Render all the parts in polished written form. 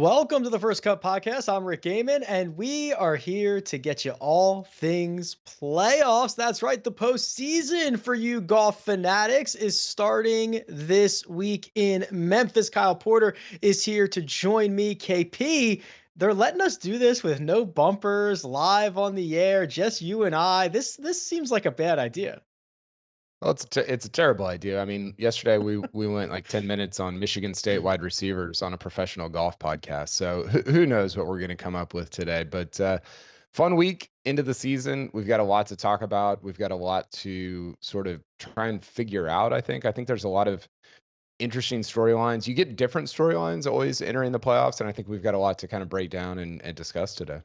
Welcome to the First Cut Podcast. I'm Rick Gehman, and we are here to get you all things playoffs. That's right, the postseason for you golf fanatics is starting this week in Memphis. Kyle Porter is here to join me. KP, they're letting us do this with no bumpers, live on the air, just you and I. This seems like a bad idea. Well, it's a terrible idea. I mean, yesterday we went like 10 minutes on Michigan State wide receivers on a professional golf podcast. So who knows what we're going to come up with today? But fun week into the season. We've got a lot to talk about. We've got a lot to sort of try and figure out. I think there's a lot of interesting storylines. You get different storylines always entering the playoffs, and I think we've got a lot to kind of break down and discuss today.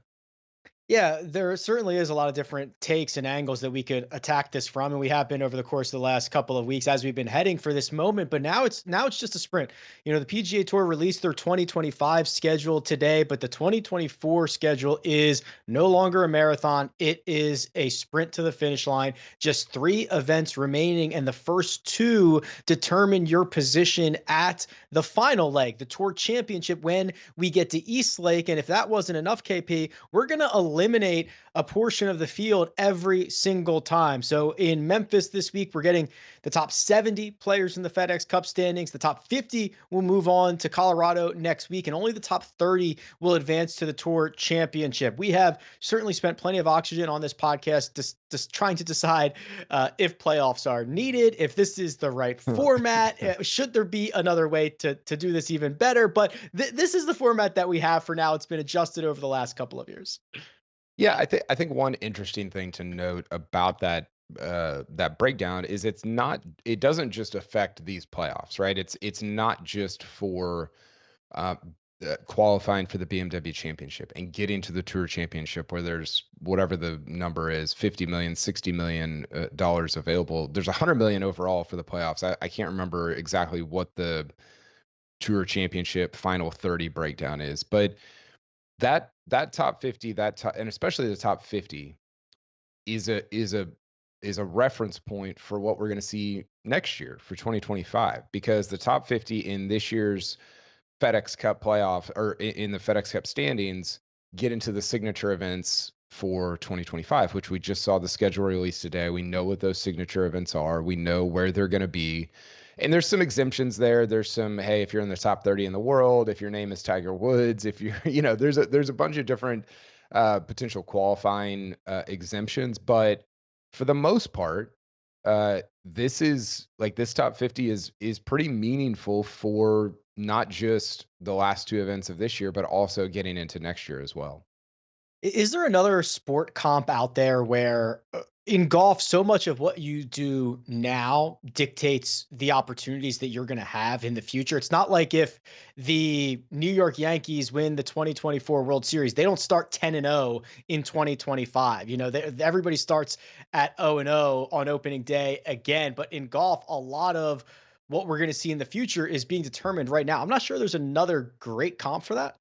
Yeah, there certainly is a lot of different takes and angles that we could attack this from, and we have been over the course of the last couple of weeks as we've been heading for this moment. But now it's just a sprint. You know, the PGA Tour released their 2025 schedule today, but the 2024 schedule is no longer a marathon. It is a sprint to the finish line. Just 3 events remaining, and the first 2 determine your position at the final leg, the Tour Championship, when we get to East Lake. And if that wasn't enough, KP, we're gonna eliminate a portion of the field every single time. So in Memphis this week, we're getting the top 70 players in the FedEx Cup standings. The top 50 will move on to Colorado next week, and only the top 30 will advance to the Tour Championship. We have certainly spent plenty of oxygen on this podcast just trying to decide if playoffs are needed, if this is the right format, should there be another way to do this even better. But this is the format that we have for now. It's been adjusted over the last couple of years. Yeah, I think one interesting thing to note about that breakdown is it doesn't just affect these playoffs, right? It's not just for uh, qualifying for the BMW Championship and getting to the Tour Championship where there's whatever the number is, 50 million, 60 million dollars available. There's 100 million overall for the playoffs. I can't remember exactly what the Tour Championship final 30 breakdown is, but that top 50, and especially the top 50 is a reference point for what we're going to see next year for 2025, because the top 50 in this year's FedEx Cup playoff, or in the FedEx Cup standings, get into the signature events for 2025, which we just saw the schedule released today. We know what those signature events are. We know where they're going to be. And there's some exemptions there. There's some, hey, if you're in the top 30 in the world, if your name is Tiger Woods, if you're, there's a bunch of different potential qualifying exemptions. But for the most part, this top 50 is pretty meaningful for not just the last 2 events of this year, but also getting into next year as well. Is there another sport comp out there where in golf, so much of what you do now dictates the opportunities that you're going to have in the future? It's not like if the New York Yankees win the 2024 World Series, they don't start 10-0 in 2025. You know, everybody starts at 0-0 on opening day again. But in golf, a lot of what we're going to see in the future is being determined right now. I'm not sure there's another great comp for that.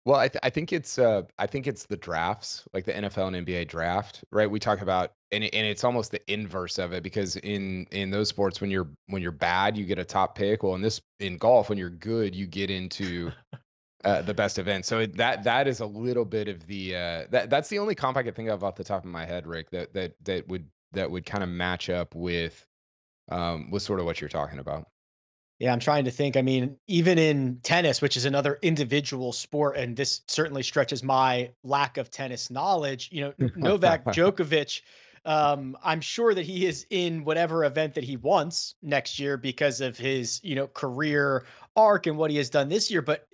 Well, I think it's the drafts, like the NFL and NBA draft, right? We talk about, and it's almost the inverse of it, because in those sports, when you're bad, you get a top pick. Well, in golf, when you're good, you get into the best event. So that is a little bit of the that's the only comp I can think of off the top of my head, Rick, that would kind of match up with sort of what you're talking about. Yeah, I'm trying to think. I mean, even in tennis, which is another individual sport, and this certainly stretches my lack of tennis knowledge, Novak Djokovic, I'm sure that he is in whatever event that he wants next year because of his, career arc and what he has done this year. But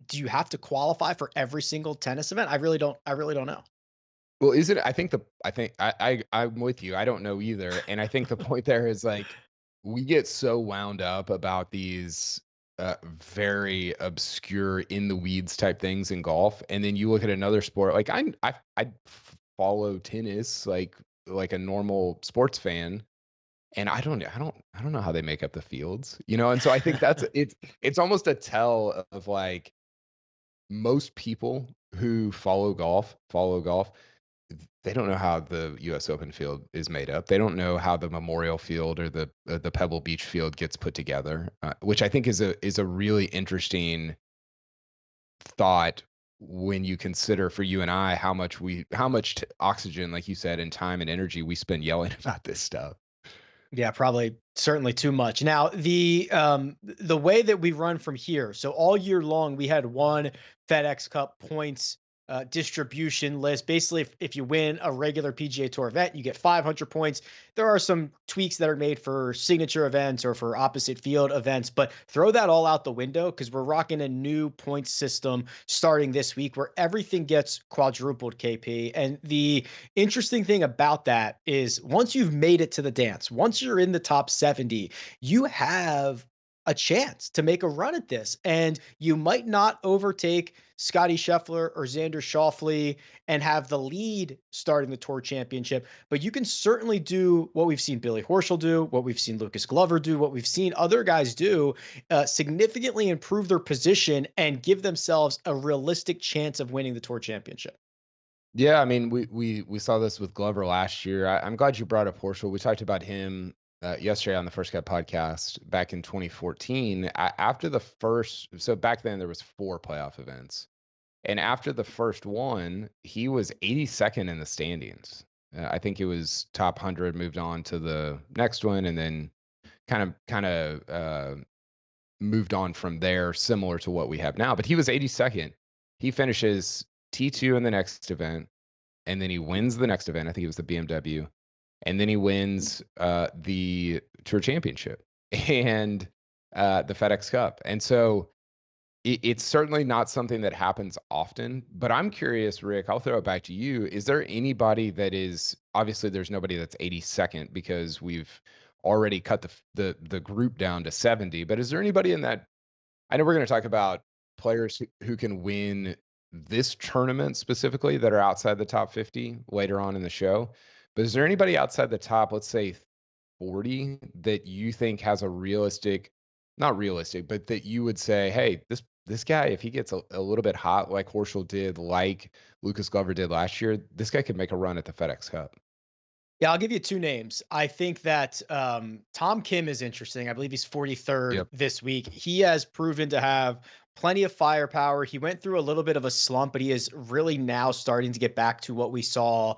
do you have to qualify for every single tennis event? I really don't know. Well, is it? I'm with you. I don't know either, and I think the point there is, like, we get so wound up about these very obscure, in the weeds type things in golf, and then you look at another sport. Like, I follow tennis like a normal sports fan, and I don't know how they make up the fields, And so I think it's almost a tell of, like, most people who follow golf. They don't know how the U.S. Open field is made up. They don't know how the Memorial Field or the Pebble Beach field gets put together, which I think is a really interesting thought when you consider for you and I how much oxygen, like you said, and time and energy we spend yelling about this stuff. Yeah, probably certainly too much. Now, the way that we run from here, so all year long we had one FedEx Cup points distribution list. Basically, if you win a regular PGA Tour event, you get 500 points. There are some tweaks that are made for signature events or for opposite field events, but throw that all out the window because we're rocking a new point system starting this week where everything gets quadrupled, KP. And the interesting thing about that is once you've made it to the dance, once you're in the top 70, you have a chance to make a run at this. And you might not overtake Scotty Scheffler or Xander Schauffele and have the lead starting the Tour Championship, but you can certainly do what we've seen Billy Horschel do, what we've seen Lucas Glover do, what we've seen other guys do, significantly improve their position and give themselves a realistic chance of winning the Tour Championship. Yeah, I mean, we saw this with Glover last year. I'm glad you brought up Horschel. We talked about him yesterday on the First Cut podcast back in 2014. After the first, so back then there was 4 playoff events, and after the first one, he was 82nd in the standings. I think it was top 100, moved on to the next one, and then kind of moved on from there, similar to what we have now. But he was 82nd. He finishes T2 in the next event, and then he wins the next event. I think it was the BMW, and then he wins the Tour Championship and the FedEx Cup. And so it's certainly not something that happens often. But I'm curious, Rick, I'll throw it back to you. Is there anybody that is, obviously there's nobody that's 82nd because we've already cut the group down to 70, but is there anybody in that? I know we're going to talk about players who can win this tournament specifically that are outside the top 50 later on in the show. But is there anybody outside the top, let's say 40, that you think has a realistic, not realistic, but that you would say, hey, this guy, if he gets a little bit hot like Horschel did, like Lucas Glover did last year, this guy could make a run at the FedEx Cup? Yeah, I'll give you 2 names. I think that Tom Kim is interesting. I believe he's 43rd Yep. this week. He has proven to have plenty of firepower. He went through a little bit of a slump, but he is really now starting to get back to what we saw.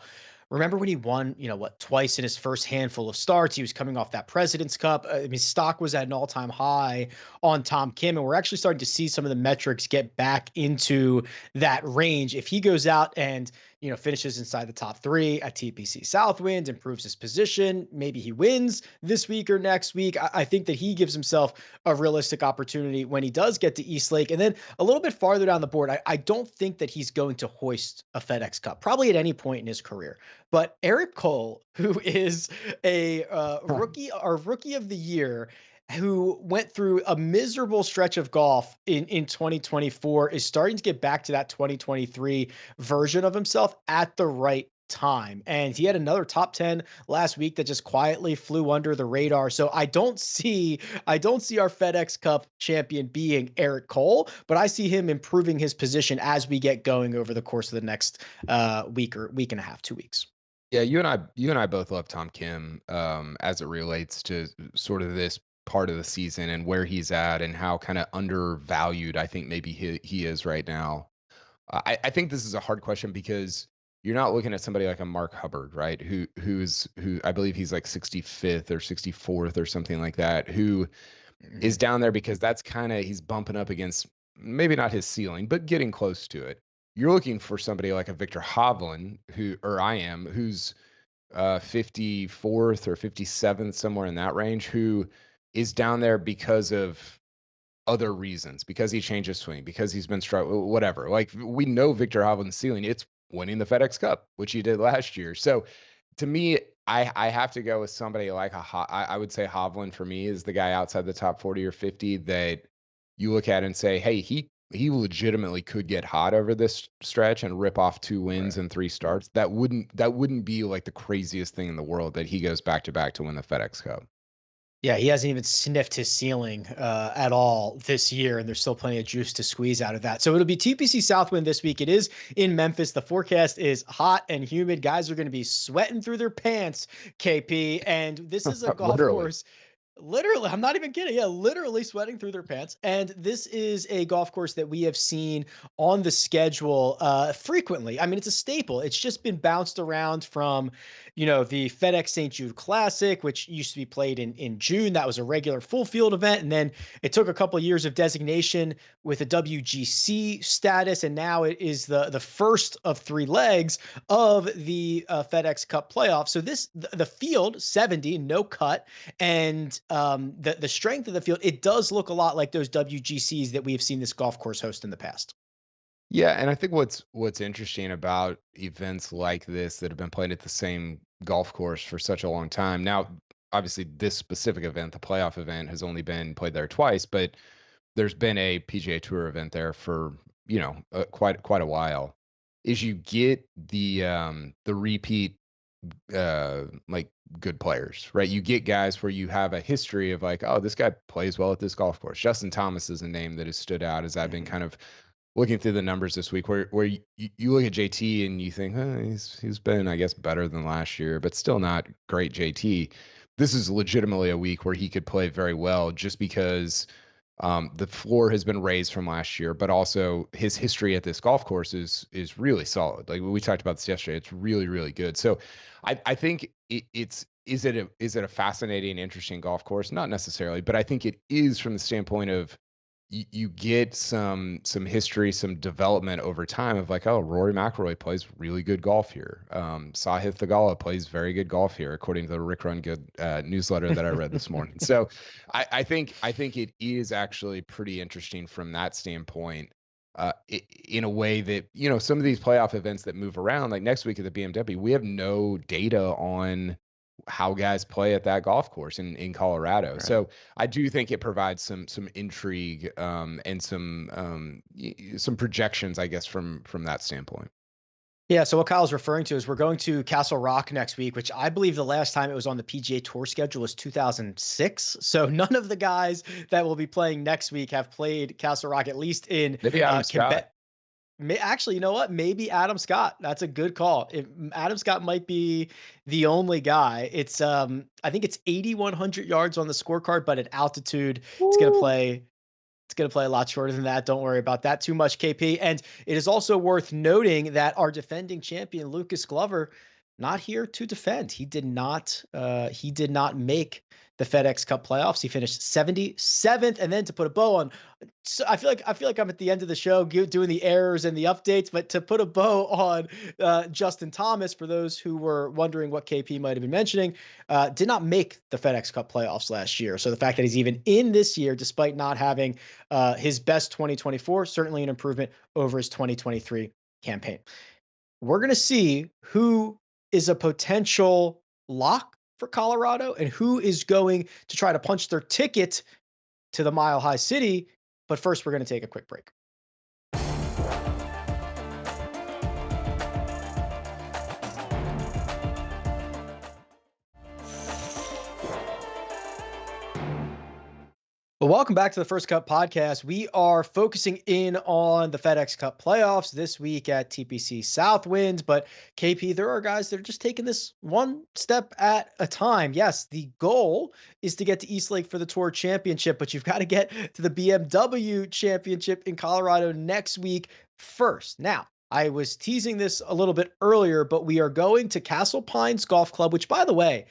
Remember when he won, twice in his first handful of starts? He was coming off that President's Cup. I mean, stock was at an all-time high on Tom Kim, and we're actually starting to see some of the metrics get back into that range. If he goes out and finishes inside the top 3 at TPC Southwind, improves his position, maybe he wins this week or next week. I think that he gives himself a realistic opportunity when he does get to East Lake. And then a little bit farther down the board, I don't think that he's going to hoist a FedEx Cup, probably at any point in his career. But Eric Cole, who is a rookie of the year, who went through a miserable stretch of golf in 2024, is starting to get back to that 2023 version of himself at the right time. And he had another top 10 last week that just quietly flew under the radar. So I don't see our FedEx Cup champion being Eric Cole, but I see him improving his position as we get going over the course of the next week and a half, 2 weeks. Yeah, you and I both love Tom Kim as it relates to sort of this part of the season and where he's at and how kind of undervalued I think maybe he is right now. I think this is a hard question because you're not looking at somebody like a Mark Hubbard, right? Who I believe he's like 65th or 64th or something like that, who is down there because that's kind of, he's bumping up against maybe not his ceiling, but getting close to it. You're looking for somebody like a Victor Hovland, who's 54th or 57th, somewhere in that range, who is down there because of other reasons, because he changed his swing, because he's been struggling, whatever. Like, we know Victor Hovland's ceiling, it's winning the FedEx Cup, which he did last year. So to me, I have to go with somebody like I would say Hovland for me is the guy outside the top 40 or 50 that you look at and say, hey, he legitimately could get hot over this stretch and rip off 2 wins and 3 starts. That wouldn't be like the craziest thing in the world that he goes back to back to win the FedEx Cup. Yeah, he hasn't even sniffed his ceiling at all this year, and there's still plenty of juice to squeeze out of that. So it'll be TPC Southwind this week. It is in Memphis. The forecast is hot and humid. Guys are going to be sweating through their pants, KP, and this is a golf course. Literally, I'm not even kidding. Yeah, literally sweating through their pants. And this is a golf course that we have seen on the schedule frequently. I mean, it's a staple. It's just been bounced around from, the FedEx St. Jude Classic, which used to be played in June. That was a regular full field event. And then it took a couple of years of designation with a WGC status. And now it is the first of three legs of the FedEx Cup playoff. So the field, 70, no cut. And the strength of the field, it does look a lot like those WGCs that we have seen this golf course host in the past. Yeah, and I think what's interesting about events like this that have been played at the same golf course for such a long time. Now, obviously, this specific event, the playoff event, has only been played there twice, but there's been a PGA Tour event there for quite a while. Is you get the repeat like good players, right? You get guys where you have a history of like, oh, this guy plays well at this golf course. Justin Thomas is a name that has stood out as I've been kind of looking through the numbers this week, where you look at JT and you think, he's been, I guess, better than last year, but still not great JT. This is legitimately a week where he could play very well just because the floor has been raised from last year, but also his history at this golf course is really solid. Like we talked about this yesterday, it's really, really good. So I think is it a fascinating, interesting golf course? Not necessarily, but I think it is from the standpoint of you get some history, some development over time of like, oh, Rory McIlroy plays really good golf here. Sahith Theegala plays very good golf here, according to the Rick Run Good newsletter that I read this morning. So I think it is actually pretty interesting from that standpoint. In a way that, some of these playoff events that move around, like next week at the BMW, we have no data on how guys play at that golf course in Colorado. Right. So I do think it provides some intrigue and some projections, I guess, from that standpoint. Yeah, so what Kyle's referring to is we're going to Castle Rock next week, which I believe the last time it was on the PGA Tour schedule was 2006. So none of the guys that will be playing next week have played Castle Rock, at least in maybe Adam Scott. Actually, you know what? Maybe Adam Scott. That's a good call. Adam Scott might be the only guy. It's I think it's 8,100 yards on the scorecard, but at altitude, it's gonna play a lot shorter than that. Don't worry about that too much, KP. And it is also worth noting that our defending champion, Lucas Glover, not here to defend. He did not make the FedEx Cup playoffs. He finished 77th. And then to put a bow on, so I feel like I'm at the end of the show doing the errors and the updates, but to put a bow on Justin Thomas, for those who were wondering what KP might have been mentioning, did not make the FedEx Cup playoffs last year. So the fact that he's even in this year, despite not having his best 2024, certainly an improvement over his 2023 campaign. We're going to see who is a potential lock for Colorado and who is going to try to punch their ticket to the Mile High City. But first, we're going to take a quick break. Well, welcome back to the First Cup podcast. We are focusing in on the FedEx Cup playoffs this week at TPC Southwind. But KP, there are guys that are just taking this one step at a time. Yes, the goal is to get to Eastlake for the Tour Championship, but you've got to get to the BMW Championship in Colorado next week first. Now, I was teasing this a little bit earlier, but we are going to Castle Pines Golf Club, which, by the way,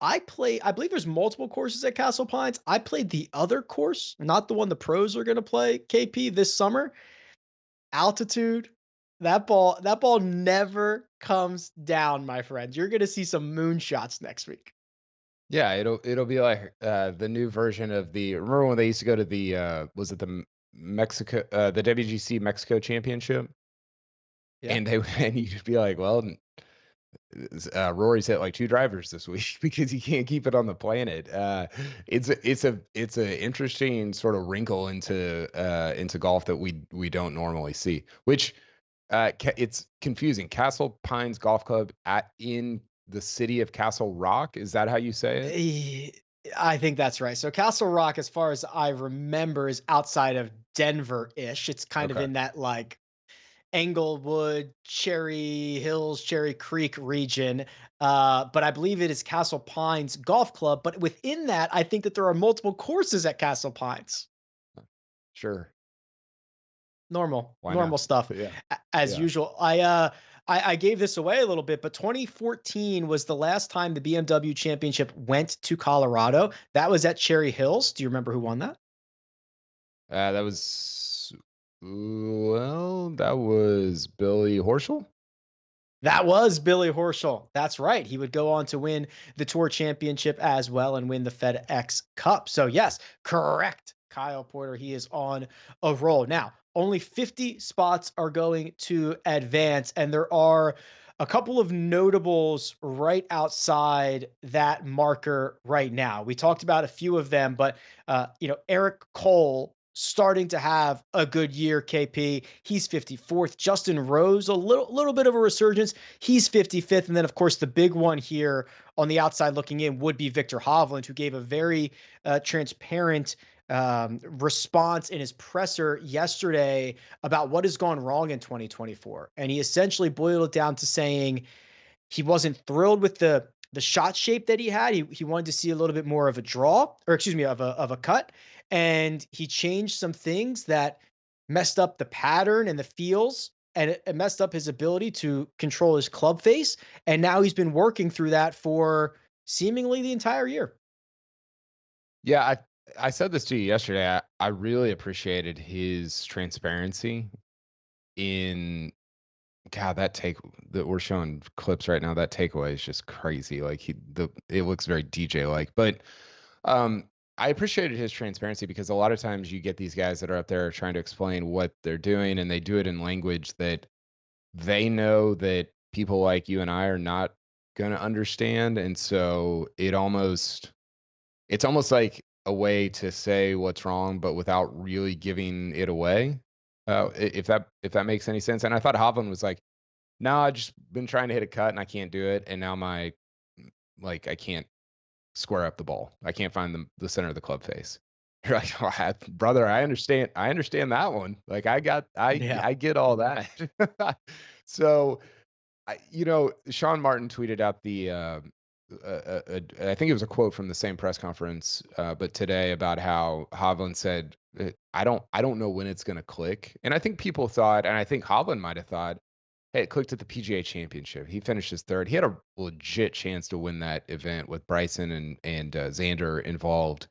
I believe there's multiple courses at Castle Pines. I played the other course, not the one the pros are going to play, KP, this summer. Altitude, that ball never comes down, my friend. You're going to see some moonshots next week. Yeah, it'll be like the new version of remember when they used to go to the was it the WGC Mexico Championship? Yeah. And you'd be like, well, Rory's hit like 2 drivers this week because he can't keep it on the planet. It's a interesting sort of wrinkle into golf that we don't normally see, which it's confusing. Castle Pines Golf Club in the city of Castle Rock. Is that how you say it? I think that's right. So Castle Rock, as far as I remember, is outside of Denver-ish. It's kind of in that Englewood, Cherry Hills, Cherry Creek region. But I believe it is Castle Pines Golf Club. But within that, I think that there are multiple courses at Castle Pines. Sure. Why not? Normal stuff Yeah. as Yeah. usual. I gave this away a little bit, but 2014 was the last time the BMW Championship went to Colorado. That was at Cherry Hills. Do you remember who won that? That was, well, that was Billy Horschel. That was Billy Horschel. That's right. He would go on to win the Tour Championship as well and win the FedEx Cup. So, yes, correct. Kyle Porter, he is on a roll. Now, only 50 spots are going to advance, and there are a couple of notables right outside that marker right now. We talked about a few of them, but Eric Cole starting to have a good year. KP, he's 54th. Justin Rose, a little bit of a resurgence. He's 55th. And then, of course, the big one here on the outside looking in would be Victor Hovland, who gave a very transparent response in his presser yesterday about what has gone wrong in 2024. And he essentially boiled it down to saying he wasn't thrilled with the shot shape that he had. He wanted to see a little bit more of a draw, or excuse me, of a cut. And he changed some things that messed up the pattern and the feels, and it messed up his ability to control his club face. And now he's been working through that for seemingly the entire year. Yeah, I said this to you yesterday. I really appreciated his transparency in, God, that take that we're showing clips right now. That takeaway is just crazy. Like it looks very DJ like, but I appreciated his transparency because a lot of times you get these guys that are up there trying to explain what they're doing, and they do it in language that they know that people like you and I are not going to understand, and so it's almost like a way to say what's wrong, but without really giving it away. If that makes any sense. And I thought Hovland was like, "No, I just been trying to hit a cut and I can't do it, and now I can't square up the ball. I can't find the center of the club face." You're like, "Oh, brother, I understand. I understand that one. Like Yeah. I get all that." So Sean Martin tweeted out I think it was a quote from the same press conference, but today about how Hovland said, I don't know when it's going to click." And I think people thought, and I think Hovland might have thought, hey, it clicked at the PGA Championship. He finished his third. He had a legit chance to win that event with Bryson and Xander involved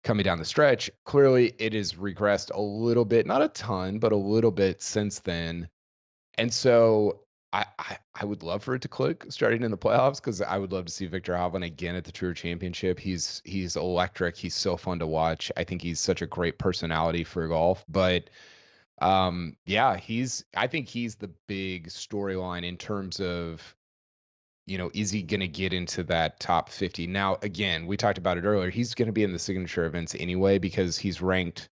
coming down the stretch. Clearly, it has regressed a little bit, not a ton, but a little bit since then. And so I would love for it to click starting in the playoffs, because I would love to see Victor Hovland again at the Tour Championship. He's electric. He's so fun to watch. I think he's such a great personality for golf. But yeah, I think he's the big storyline in terms of, is he going to get into that top 50? Now, again, we talked about it earlier. He's going to be in the signature events anyway, because he's ranked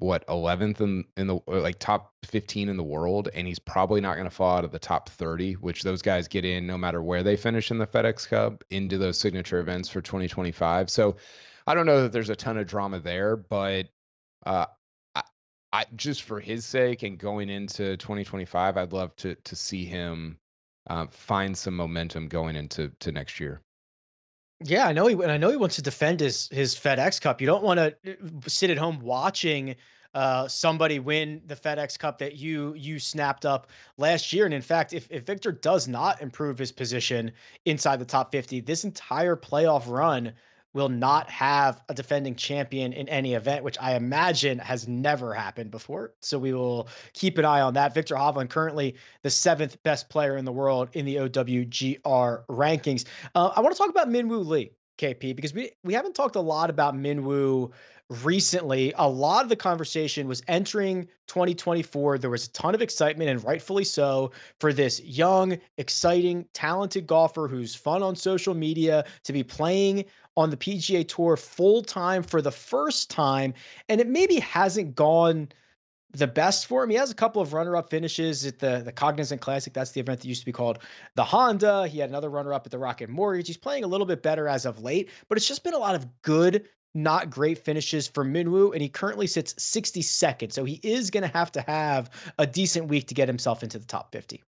11th in the like top 15 in the world, and he's probably not going to fall out of the top 30, which those guys get in no matter where they finish in the FedEx Cup into those signature events for 2025. So I don't know that there's a ton of drama there, but uh, I just for his sake and going into 2025, I'd love to see him find some momentum going into next year. Yeah, I know he wants to defend his FedEx Cup. You don't want to sit at home watching somebody win the FedEx Cup that you snapped up last year. And in fact, if Victor does not improve his position inside the top 50, this entire playoff run will not have a defending champion in any event, which I imagine has never happened before. So we will keep an eye on that. Victor Hovland, currently the 7th best player in the world in the OWGR rankings. I want to talk about Minwoo Lee, KP, because we haven't talked a lot about Minwoo recently. A lot of the conversation was entering 2024. There was a ton of excitement, and rightfully so, for this young, exciting, talented golfer who's fun on social media to be playing on the PGA Tour full time for the first time. And it maybe hasn't gone the best for him. He has a couple of runner-up finishes at the Cognizant Classic. That's the event that used to be called the Honda. He had another runner-up at the Rocket Mortgage. He's playing a little bit better as of late, but it's just been a lot of good not great finishes for Minwoo, and he currently sits 62nd. So he is going to have a decent week to get himself into the top 50.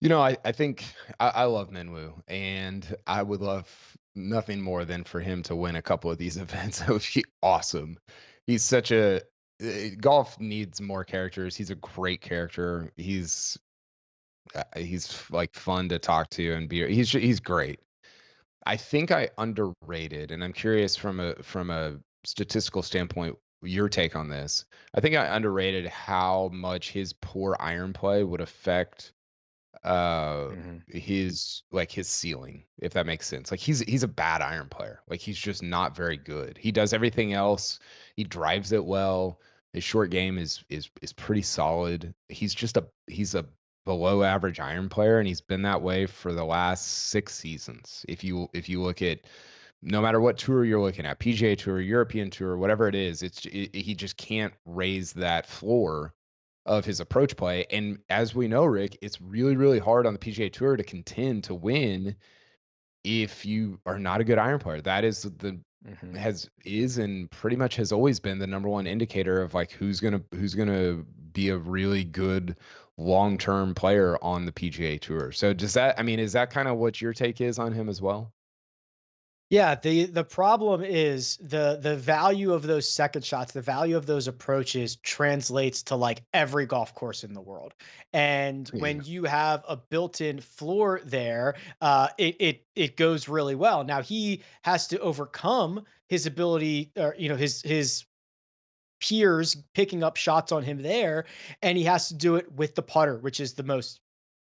I think I love Minwoo, and I would love nothing more than for him to win a couple of these events. It would be awesome. He's such a golf needs more characters. He's a great character. He's like fun to talk to and be. He's great. I think I underrated, and I'm curious from a statistical standpoint, your take on this. I think I underrated how much his poor iron play would affect Mhm. his ceiling, if that makes sense. Like he's a bad iron player. Like he's just not very good. He does everything else. He drives it well. His short game is pretty solid. He's a below average iron player, and he's been that way for the last 6 seasons. If you look at, no matter what tour you're looking at, PGA Tour, European Tour, whatever it is, he just can't raise that floor of his approach play. And as we know, Rick, it's really, really hard on the PGA Tour to contend to win if you are not a good iron player. That Mhm. is and pretty much has always been the number one indicator of like who's gonna be a really good long-term player on the PGA Tour. So is that kind of what your take is on him as well? Yeah, the problem is the value of those second shots, the value of those approaches translates to like every golf course in the world. And Yeah. when you have a built-in floor there, it goes really well. Now he has to overcome his ability, or his peers picking up shots on him there, and he has to do it with the putter, which is the most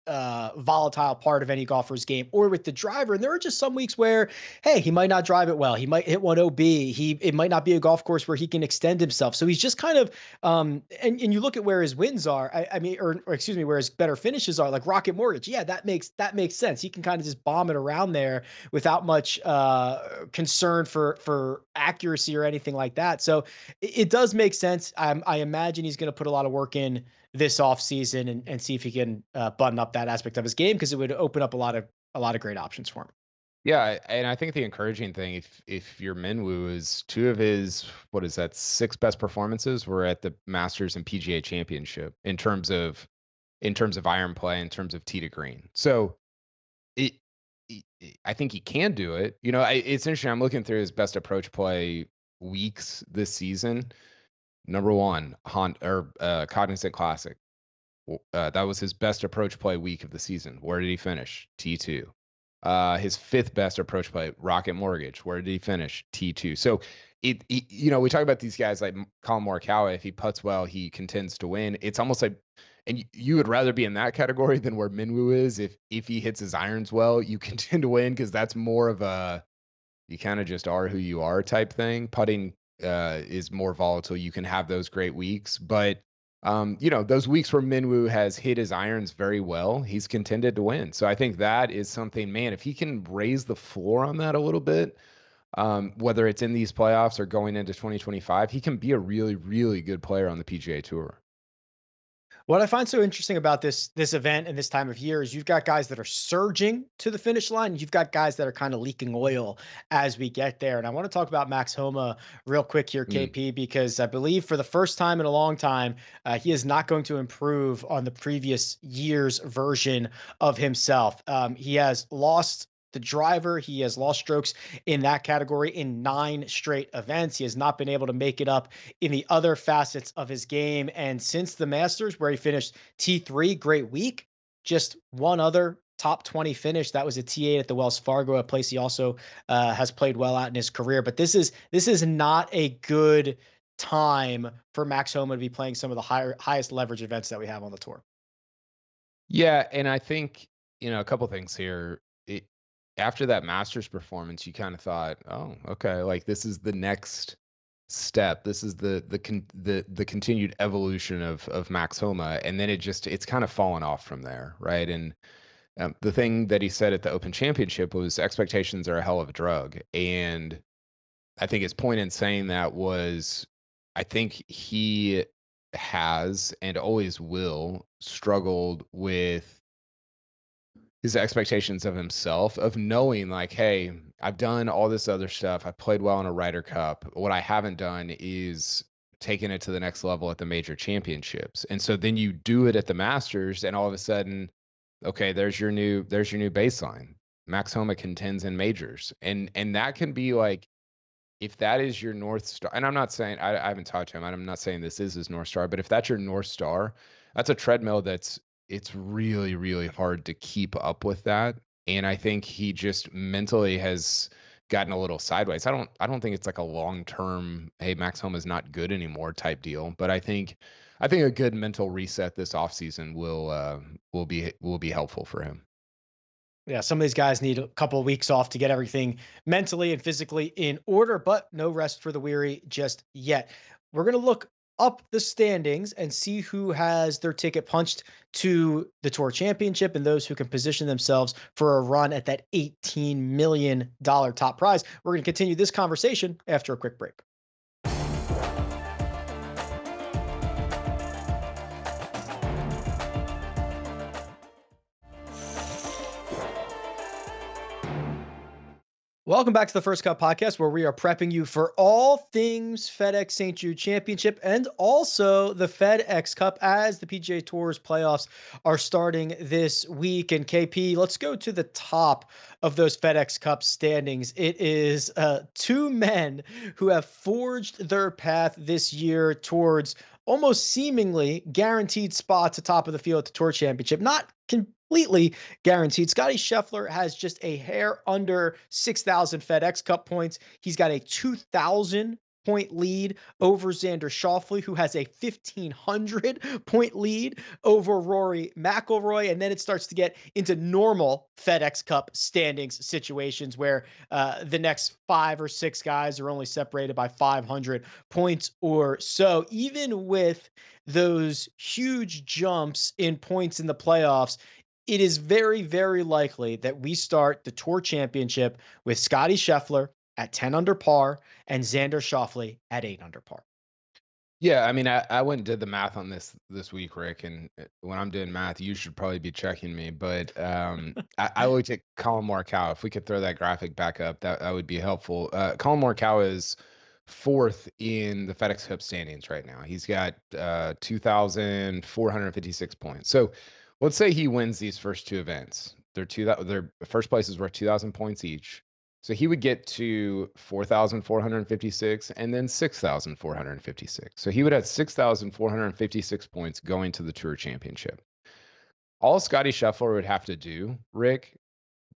volatile part of any golfer's game, or with the driver. And there are just some weeks where, hey, he might not drive it well. He might hit one OB. It might not be a golf course where he can extend himself. So he's just kind of and you look at where his wins are. I mean, or excuse me, where his better finishes are, like Rocket Mortgage. Yeah, that makes sense. He can kind of just bomb it around there without much concern for accuracy or anything like that. So it does make sense. I imagine he's going to put a lot of work in this offseason and see if he can button up that aspect of his game, because it would open up a lot of great options for him. Yeah, and I think the encouraging thing, if you're Minwoo, is two of his, what is that, six best performances were at the Masters and PGA Championship in terms of iron play, in terms of tee to green. So it, I think he can do it. It's interesting. I'm looking through his best approach play weeks this season. Number one, Cognizant Classic. That was his best approach play week of the season. Where did he finish? T2. His fifth best approach play, Rocket Mortgage. Where did he finish? T2. So we talk about these guys like Colin Morikawa. If he putts well, he contends to win. It's almost like, and you would rather be in that category than where Minwoo is. If he hits his irons well, you contend to win, because that's more of a, you kind of just are who you are type thing. Putting is more volatile. You can have those great weeks, but those weeks where Minwoo has hit his irons very well, he's contended to win. So I think that is something, man, if he can raise the floor on that a little bit, whether it's in these playoffs or going into 2025, he can be a really, really good player on the PGA Tour. What I find so interesting about this event and this time of year is you've got guys that are surging to the finish line. You've got guys that are kind of leaking oil as we get there. And I want to talk about Max Homa real quick here, Mm. KP, because I believe for the first time in a long time, he is not going to improve on the previous year's version of himself. He has lost the driver. He has lost strokes in that category in 9 straight events. He has not been able to make it up in the other facets of his game. And since the Masters, where he finished T3, great week, just one other top 20 finish. That was a T8 at the Wells Fargo, a place he also has played well at in his career. But this is not a good time for Max Homa to be playing some of the highest leverage events that we have on the tour. Yeah, and I think, a couple things here. After that Masters performance, you kind of thought, oh, okay, like this is the next step. This is the continued evolution of Max Homa, and then it's kind of fallen off from there, right? And the thing that he said at the Open Championship was expectations are a hell of a drug, and I think his point in saying that was, I think he has and always will struggled with his expectations of himself, of knowing like, hey, I've done all this other stuff. I played well in a Ryder Cup. What I haven't done is taken it to the next level at the major championships. And so then you do it at the Masters, and all of a sudden, okay, there's your new baseline. Max Homa contends in majors. And that can be like, if that is your North Star, and I'm not saying, I haven't talked to him, and I'm not saying this is his North Star, but if that's your North Star, that's a treadmill it's really, really hard to keep up with that. And I think he just mentally has gotten a little sideways. I don't think it's like a long-term, hey, Max Homa is not good anymore type deal, but I think a good mental reset this offseason will be helpful for him. Yeah, some of these guys need a couple of weeks off to get everything mentally and physically in order, but no rest for the weary just yet. We're going to look up the standings and see who has their ticket punched to the Tour Championship and those who can position themselves for a run at that $18 million top prize. We're going to continue this conversation after a quick break. Welcome back to the First Cut Podcast, where we are prepping you for all things FedEx St. Jude Championship and also the FedEx Cup as the PGA Tour's playoffs are starting this week. And KP, let's go to the top of those FedEx Cup standings. It is two men who have forged their path this year towards almost seemingly guaranteed spots atop of the field at the Tour Championship. Not completely guaranteed. Scotty Scheffler has just a hair under 6,000 FedEx Cup points. He's got a 2,000 point lead over Xander Schauffele, who has a 1,500 point lead over Rory McIlroy. And then it starts to get into normal FedEx Cup standings situations where the next 5 or 6 guys are only separated by 500 points or so. Even with those huge jumps in points in the playoffs, it is very, very likely that we start the Tour Championship with Scotty Scheffler at 10 under par and Xander Schauffele at 8 under par. Yeah, I mean, I went and did the math on this week, Rick, and when I'm doing math, you should probably be checking me. But I looked at Colin Morikawa. If we could throw that graphic back up, that would be helpful. Colin Morikawa is 4th in the FedEx Cup standings right now. He's got 2,456 points. So let's say he wins these first 2 events. Their first place is worth 2,000 points each. So he would get to 4,456 and then 6,456. So he would have 6,456 points going to the Tour Championship. All Scotty Scheffler would have to do, Rick,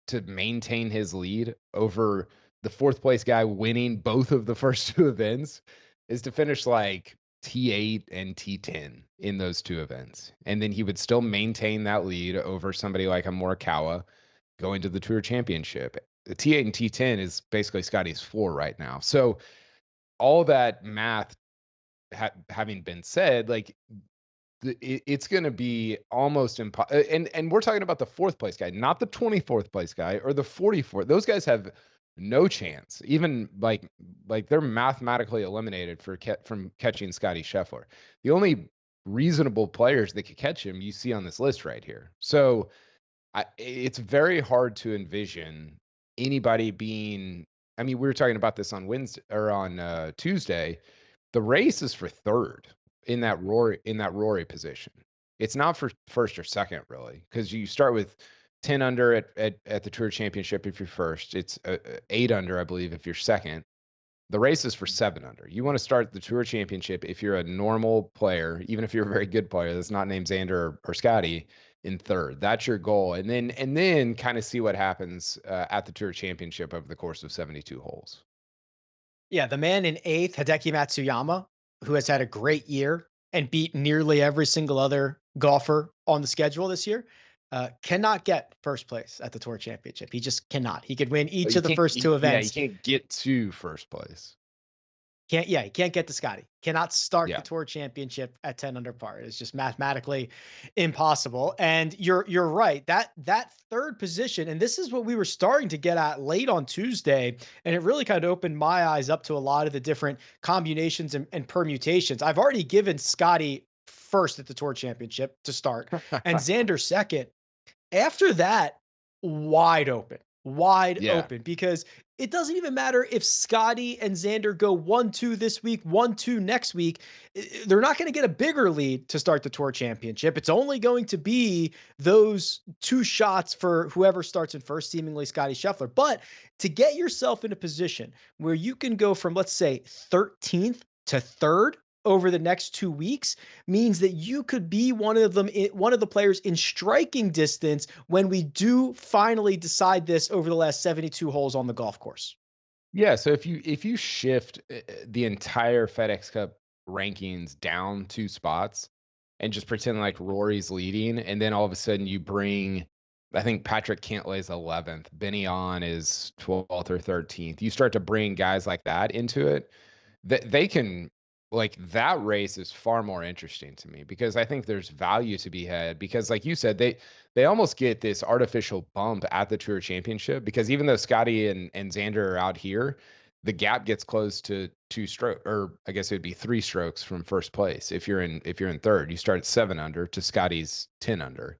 to maintain his lead over the 4th place guy winning both of the first 2 events is to finish like T8 and T10 in those 2 events. And then he would still maintain that lead over somebody like a Morikawa going to the Tour Championship. The T8 and T10 is basically Scotty's floor right now. So all that math having been said, like it's going to be almost impossible. And we're talking about the 4th place guy, not the 24th place guy or the 44th. Those guys have no chance, even like they're mathematically eliminated from catching Scotty Scheffler. The only reasonable players that could catch him, you see on this list right here. So it's very hard to envision anybody being. I mean, we were talking about this on Wednesday or on Tuesday. The race is for 3rd in that Rory position. It's not for 1st or 2nd really, because you start with 10 under at the Tour Championship if you're 1st. It's 8 under, I believe, if you're 2nd. The race is for 7 under. You want to start the Tour Championship if you're a normal player, even if you're a very good player that's not named Xander or Scotty, in 3rd. That's your goal. And then kind of see what happens at the Tour Championship over the course of 72 holes. Yeah, the man in 8th, Hideki Matsuyama, who has had a great year and beat nearly every single other golfer on the schedule this year, cannot get 1st place at the Tour Championship. He just cannot. He could win each of the first 2 events. Yeah, he can't get to 1st place. He can't get to Scotty. Cannot start the Tour Championship at 10 under par. It's just mathematically impossible. And you're right. That 3rd position, and this is what we were starting to get at late on Tuesday, and it really kind of opened my eyes up to a lot of the different combinations and permutations. I've already given Scotty 1st at the Tour Championship to start, and Xander 2nd. After that, wide open. wide Yeah. open, because it doesn't even matter if Scotty and Xander go 1-2 this week, 1-2 next week. They're not going to get a bigger lead to start the tour championship. It's only going to be those two shots for whoever starts in first, seemingly Scotty Scheffler. But to get yourself in a position where you can go from, let's say, 13th to third over the next 2 weeks means that you could be one of the players in striking distance when we do finally decide this over the last 72 holes on the golf course. Yeah, so if you shift the entire FedEx Cup rankings down 2 spots and just pretend like Rory's leading, and then all of a sudden you bring, I think Patrick Cantlay's 11th, Benny On is 12th or 13th. You start to bring guys like that into it, that they can, like, that race is far more interesting to me because I think there's value to be had because, like you said, they almost get this artificial bump at the Tour Championship because even though Scotty and Xander are out here, the gap gets close to 2 stroke, or I guess it would be 3 strokes from first place. If you're in third, you start at 7 under to Scotty's 10 under.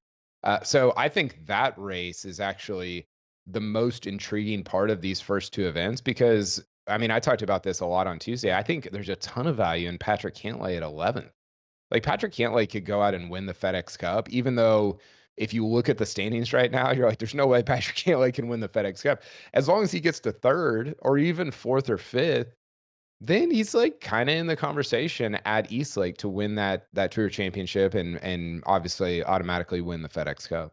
So I think that race is actually the most intriguing part of these first 2 events because I mean, I talked about this a lot on Tuesday. I think there's a ton of value in Patrick Cantlay at 11th. Like Patrick Cantlay could go out and win the FedEx Cup, even though if you look at the standings right now, you're like, there's no way Patrick Cantlay can win the FedEx Cup. As long as he gets to third or even fourth or fifth, then he's like kind of in the conversation at Eastlake to win that Tour Championship and obviously automatically win the FedEx Cup.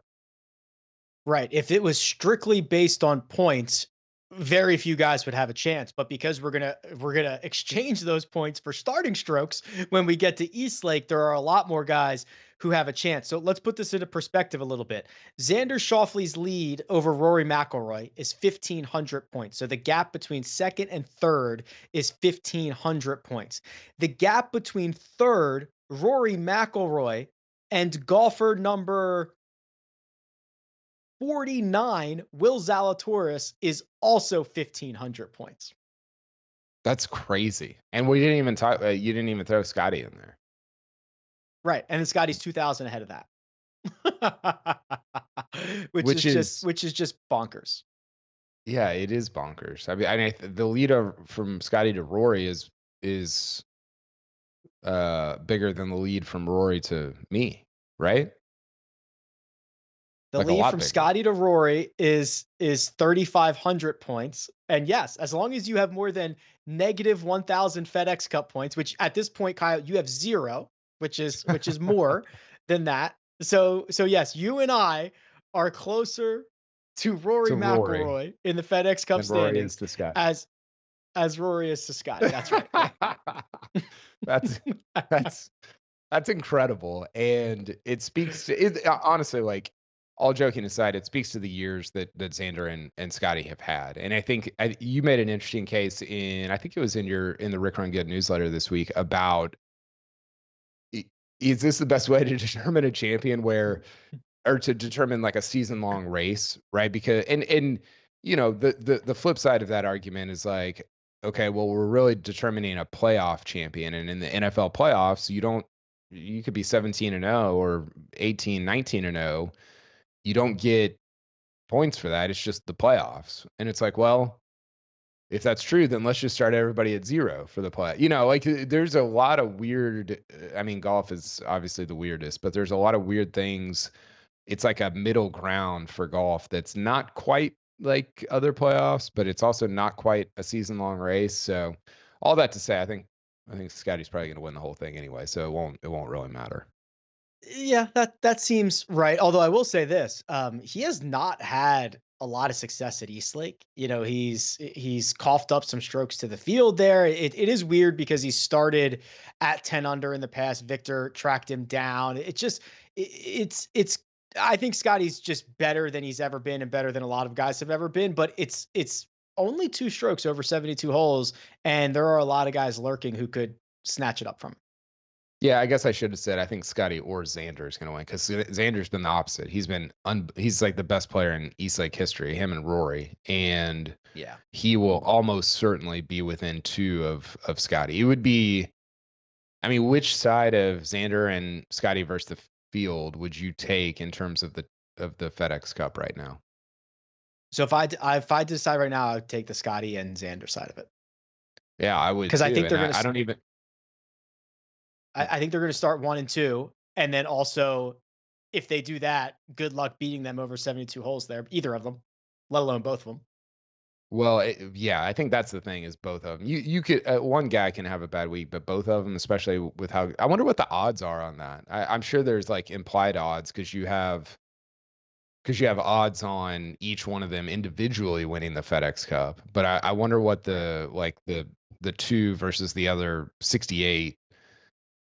Right. If it was strictly based on points, very few guys would have a chance. But because we're gonna exchange those points for starting strokes when we get to Eastlake, there are a lot more guys who have a chance. So let's put this into perspective a little bit. Xander Schauffele's lead over Rory McIlroy is 1,500 points. So the gap between second and third is 1,500 points. The gap between third, Rory McIlroy, and golfer number 49, Will Zalatoris, is also 1,500 points. That's crazy. And we didn't even talk. You didn't even throw Scotty in there. Right. And then Scotty's 2,000 ahead of that. which Which is just is, which is just bonkers. yeah, it is bonkers. I mean, the lead from Scotty to Rory is bigger than the lead from Rory to me, right? The Like a lead lot from bigger. Scotty to Rory is 3,500 points. And yes, as long as you have more than negative 1,000 FedEx Cup points, which at this point, Kyle, you have 0, which is more than that. So yes, you and I are closer to Rory To Rory McIlroy in the FedEx Cup than Rory is standings to Scotty. as Rory is to Scotty. That's right. Yeah. That's that's that's incredible, and it speaks to it. Honestly, like all joking aside, it speaks to the years that Xander and Scotty have had, and I think you made an interesting case in I think it was in the Rick Run Good newsletter this week about is this the best way to determine a champion where or to determine like a season long race, right? Because and the flip side of that argument is like, okay, well, we're really determining a playoff champion, and in the NFL playoffs, you could be 17-0 or 18, 19-0. You don't get points for that. It's just the playoffs. And it's like, well, if that's true, then let's just start everybody at 0 for the play. Like there's a lot of weird, I mean, golf is obviously the weirdest, but there's a lot of weird things. It's like a middle ground for golf that's not quite like other playoffs, but it's also not quite a season long race. So all that to say, I think Scotty's probably going to win the whole thing anyway, so it won't really matter. Yeah, that seems right. Although I will say this, he has not had a lot of success at Eastlake. He's coughed up some strokes to the field there. It is weird because he started at 10 under in the past. Victor tracked him down. It's I think Scotty's just better than he's ever been and better than a lot of guys have ever been, but it's only 2 strokes over 72 holes, and there are a lot of guys lurking who could snatch it up from him. Yeah, I guess I should have said I think Scotty or Xander is going to win because Xander's been the opposite. He's like the best player in Eastlake history, him and Rory, and Yeah. he will almost certainly be within 2 of Scotty. It would be, I mean, which side of Xander and Scotty versus the field would you take in terms of the FedEx Cup right now? So if I decide right now, I would take the Scotty and Xander side of it Yeah, I would because I too. think And they're gonna I don't even. I think they're gonna start 1 and 2, and then also if they do that, good luck beating them over 72 holes there, either of them, let alone both of them. Well, yeah, I think that's the thing is both of them. You could one guy can have a bad week, but both of them, especially with how I wonder what the odds are on that. I'm sure there's like implied odds because you have odds on each one of them individually winning the FedEx Cup. But I wonder what the two versus the other 68.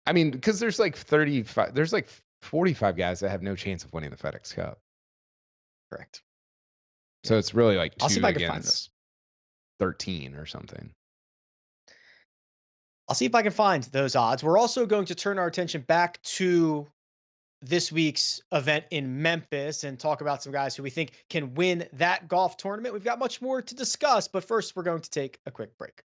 I mean, because there's like 35, there's like 45 guys that have no chance of winning the FedEx Cup. Correct. So it's really like I'll see two if I can find against this. 13 or something. I'll see if I can find those odds. We're also going to turn our attention back to this week's event in Memphis and talk about some guys who we think can win that golf tournament. We've got much more to discuss, but first we're going to take a quick break.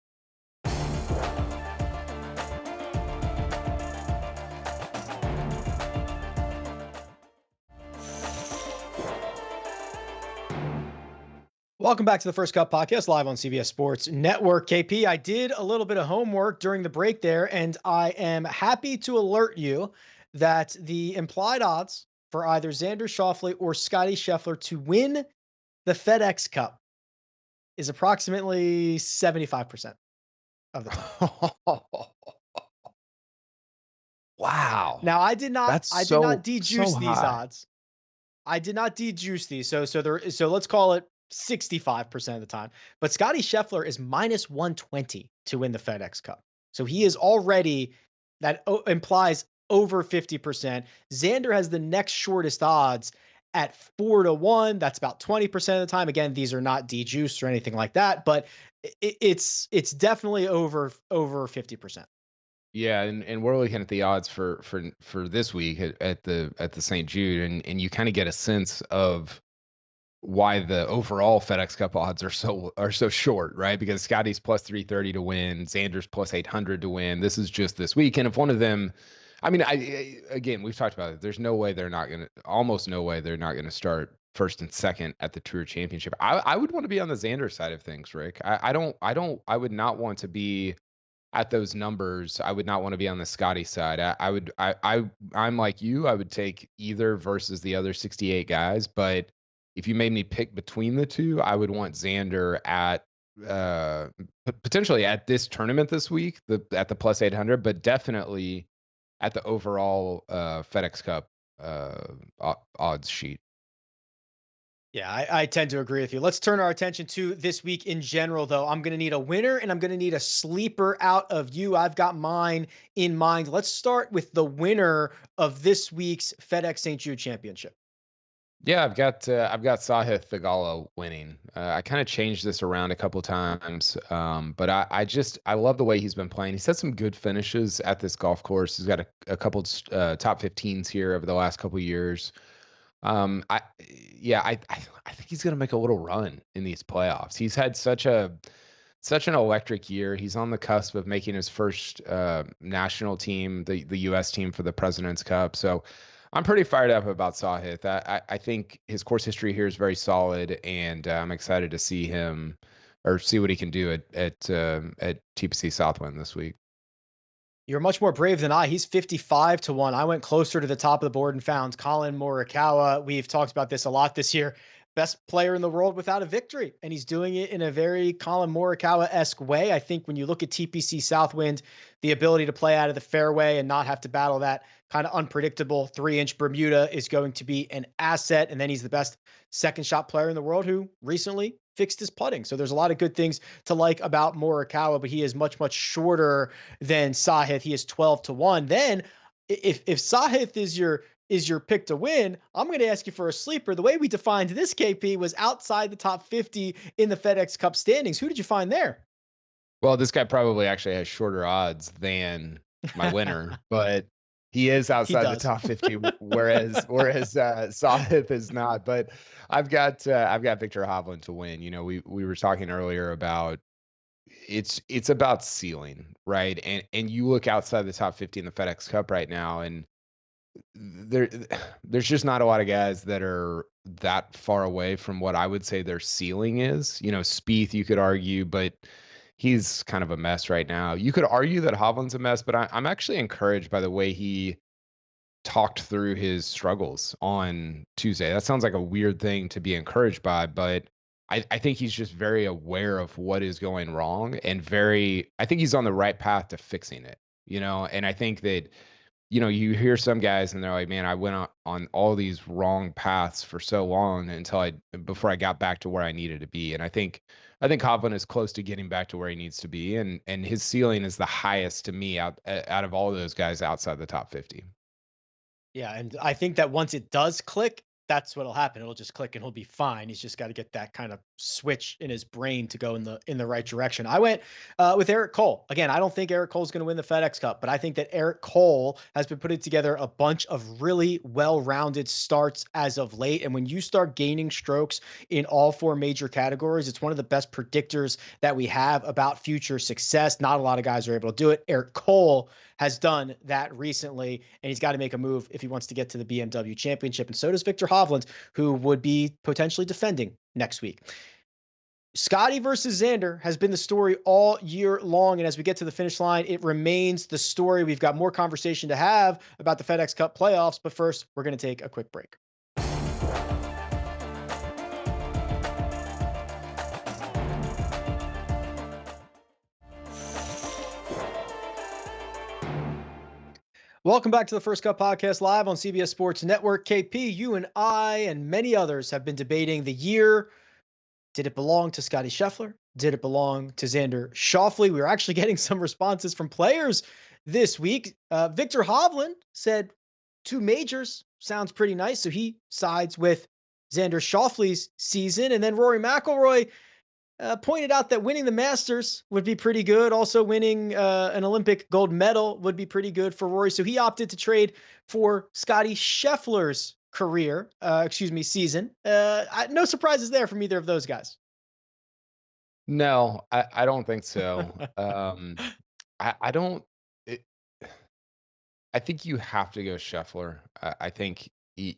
Welcome back to the First Cut Podcast, live on CBS Sports Network. KP, I did a little bit of homework during the break there, and I am happy to alert you that the implied odds for either Xander Schauffele or Scotty Scheffler to win the FedEx Cup is approximately 75% of the time. Wow. Now, I did not So dejuice these high. odds. I did not dejuice these. So let's call it 65% of the time. But Scotty Scheffler is minus 120 to win the FedEx Cup. So he is already, that implies over 50%. Xander has the next shortest odds at 4-1. That's about 20% of the time. Again, these are not dejuiced or anything like that, but it's definitely over 50%. Yeah, and we're looking at the odds for this week at the St. Jude, and you kind of get a sense of why the overall FedEx Cup odds are so short, right? Because Scotty's plus 330 to win, Xander's plus 800 to win. This is just this week, and if one of them, I mean, again, we've talked about it. There's no way they're not gonna, almost no way they're not gonna start first and second at the Tour Championship. I would want to be on the Xander side of things, Rick. I would not want to be at those numbers. I would not want to be on the Scotty side. I'm like you. I would take either versus the other 68 guys. But if you made me pick between the two, I would want Xander at potentially at this tournament this week, at the plus 800, but definitely at the overall FedEx Cup odds sheet. Yeah, I tend to agree with you. Let's turn our attention to this week in general, though. I'm going to need a winner and I'm going to need a sleeper out of you. I've got mine in mind. Let's start with the winner of this week's FedEx St. Jude Championship. Yeah, I've got Sahith Theegala winning. I kind of changed this around a couple times, but I love the way he's been playing. He's had some good finishes at this golf course. He's got a couple top 15s here over the last couple years. I think he's gonna make a little run in these playoffs. He's had such an electric year. He's on the cusp of making his first national team, the U.S. team for the President's Cup. So I'm pretty fired up about Sahith. I think his course history here is very solid, and I'm excited to see him or see what he can do at TPC Southwind this week. You're much more brave than I. He's 55-1. I went closer to the top of the board and found Colin Morikawa. We've talked about this a lot this year. Best player in the world without a victory. And he's doing it in a very Colin Morikawa-esque way. I think when you look at TPC Southwind, the ability to play out of the fairway and not have to battle that kind of unpredictable 3-inch Bermuda is going to be an asset. And then he's the best second shot player in the world who recently fixed his putting. So there's a lot of good things to like about Morikawa, but he is much, much shorter than Sahith. He is 12-1. Then if Sahith is your pick to win, I'm going to ask you for a sleeper. The way we defined this, KP, was outside the top 50 in the FedEx Cup standings. Who did you find there? Well, this guy probably actually has shorter odds than my winner, but he is outside the top 50, whereas Sahith is not. But I've got Victor Hovland to win. You know, we were talking earlier about it's about ceiling, right? And you look outside the top 50 in the FedEx Cup right now, and there there's just not a lot of guys that are that far away from what I would say their ceiling is. Spieth, you could argue, but he's kind of a mess right now. You could argue that Hovland's a mess, but I'm actually encouraged by the way he talked through his struggles on Tuesday. That sounds like a weird thing to be encouraged by, but I think he's just very aware of what is going wrong and I think he's on the right path to fixing it, and I think that, you hear some guys and they're like, man, I went on all these wrong paths for so long before I got back to where I needed to be. And I think Hovland is close to getting back to where he needs to be. And his ceiling is the highest to me out of all those guys outside the top 50. Yeah, and I think that once it does click, that's what'll happen. It'll just click and he'll be fine. He's just got to get that kind of switch in his brain to go in the right direction. I went with Eric Cole. Again, I don't think Eric Cole's going to win the FedEx Cup, but I think that Eric Cole has been putting together a bunch of really well-rounded starts as of late. And when you start gaining strokes in all four major categories, it's one of the best predictors that we have about future success. Not a lot of guys are able to do it. Eric Cole has done that recently, and he's got to make a move if he wants to get to the BMW Championship. And so does Victor Hovland, who would be potentially defending next week. Scotty versus Xander has been the story all year long, and as we get to the finish line, it remains the story. We've got more conversation to have about the FedEx Cup playoffs, but first, we're going to take a quick break. Welcome back to the First Cut Podcast live on CBS Sports Network. KP, you and I and many others have been debating the year. Did it belong to Scotty Scheffler? Did it belong to Xander Schauffele? We were actually getting some responses from players this week. Victor Hovland said 2 majors sounds pretty nice, so he sides with Xander Schauffele's season. And then Rory McIlroy pointed out that winning the Masters would be pretty good. Also winning an Olympic gold medal would be pretty good for Rory. So he opted to trade for Scotty Scheffler's season. No surprises there from either of those guys. No, I don't think so. I don't. I think you have to go Scheffler. I think it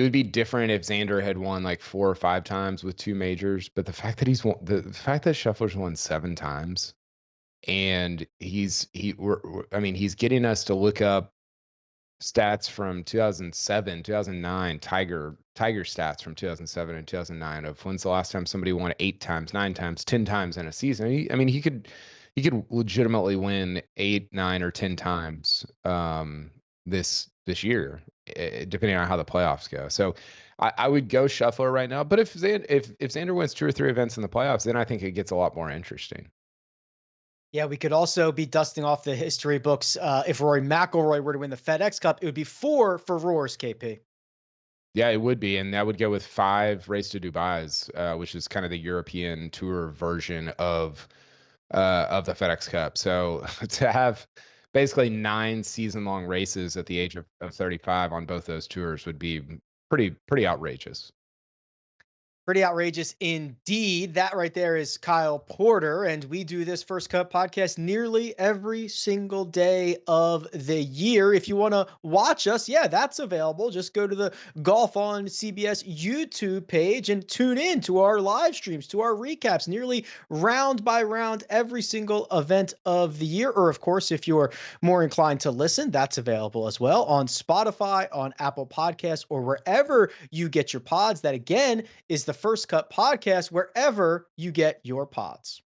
would be different if Xander had won like 4 or 5 times with 2 majors, but the fact that Scheffler's won 7 times, and he's getting us to look up stats from 2007, 2009, Tiger stats from 2007 and 2009 of when's the last time somebody won 8 times, 9 times, 10 times in a season. He could legitimately win 8, 9, or 10 times this year, depending on how the playoffs go. So I would go Scheffler right now. But if Xander wins 2 or 3 events in the playoffs, then I think it gets a lot more interesting. Yeah, we could also be dusting off the history books. If Rory McIlroy were to win the FedEx Cup, it would be 4 for Roars, KP. Yeah, it would be. And that would go with 5 Race to Dubai's, which is kind of the European Tour version of the FedEx Cup. So to have basically 9 season-long races at the age of 35 on both those tours would be pretty outrageous. Pretty outrageous indeed. That right there is Kyle Porter, and we do this First Cut podcast nearly every single day of the year. If you want to watch us, yeah, that's available. Just go to the Golf on CBS YouTube page and tune in to our live streams, to our recaps, nearly round by round, every single event of the year. Or, of course, if you're more inclined to listen, that's available as well on Spotify, on Apple Podcasts, or wherever you get your pods. That, again, is the First Cut podcast, wherever you get your pods.